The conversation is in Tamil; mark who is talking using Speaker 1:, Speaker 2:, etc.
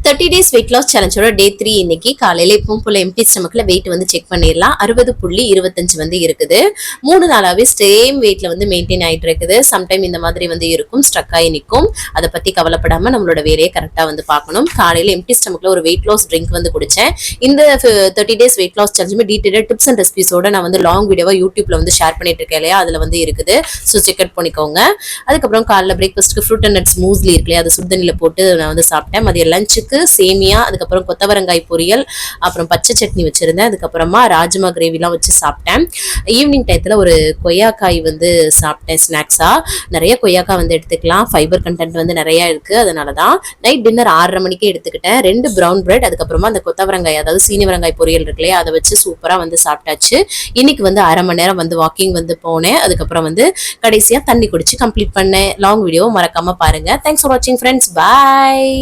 Speaker 1: 30 days weight loss சேலஞ்சோட டே 3 இன்னைக்கு காலையில எப்பவும் போல எம்டி ஸ்டமக்ல வெயிட் வந்து செக் பண்ணிடலாம். 60.25 வந்து இருக்குது. 3 நாளாவே சேம் வெயிட்ல வந்து மெயின்டைன் ஆயிட்டு இருக்குது. சம்டைம் இந்த மாதிரி வந்து இருக்கும், ஸ்ட்ரக் ஆகி நிற்கும். அதை பத்தி கவலைப்படாம நம்மளோட வேலையை கரெக்டா வந்து பார்க்கணும். காலையில எம்டி ஸ்டமக்ல ஒரு வெயிட் லாஸ் ட்ரிங்க் வந்து குடிச்சேன். இந்த 30 days weight loss சேலஞ்சுமே டீடைல்டாக டிப்ஸ் அண்ட் ரெசிபிஸோட நான் வந்து லாங் வீடியோவா யூடியூப்ல வந்து ஷேர் பண்ணிட்டு இருக்கேன் இல்லையா, அதுல வந்து இருக்குது. ஸோ செக் அவுட் பண்ணிக்கோங்க. அதுக்கப்புறம் காலைல பிரேக்ஃபாஸ்ட்டுக்கு ஃப்ரூட் அண்ட் நட்ஸ் மூஸ்லி இருக்கு இல்லையா, அதை சுடுதண்ணில போட்டு நான் வந்து சாப்பிட்டேன். மதிய லஞ்சுக்கு சேமியா, அதுக்கப்புறம் கொத்தவரங்காய் பொரியல், அப்புறம் பச்சை சட்னி வச்சிருந்தேன். அதுக்கப்புறமா ராஜ்மா கிரேவிலாம் வச்சு சாப்பிட்டேன். ஈவினிங் டயத்துல ஒரு கொய்யாக்காய் வந்து சாப்பிட்டேன் ஸ்நாக்ஸா. நிறைய கொய்யாக்காய் வந்து எடுத்துக்கலாம், ஃபைபர் கண்டென்ட் வந்து நிறைய இருக்கு. அதனாலதான் நைட் டின்னர் 6:30 மணிக்கு எடுத்துக்கிட்டேன். 2 ப்ரௌன் பிரெட், அதுக்கப்புறமா அந்த கொத்தவரங்காய் அதாவது சீனிவரங்காய் பொரியல் இருக்கு இல்லையா, அதை வச்சு சூப்பரா வந்து சாப்பிட்டாச்சு. இன்னைக்கு வந்து 1/2 மணி நேரம் வந்து வாக்கிங் வந்து போனேன். அதுக்கப்புறம் வந்து கடைசியா தண்ணி குடிச்சு கம்ப்ளீட் பண்ணேன். லாங் வீடியோ மறக்காம பாருங்க. தேங்க்ஸ் ஃபார் வாட்சிங் ஃப்ரெண்ட்ஸ். பாய்.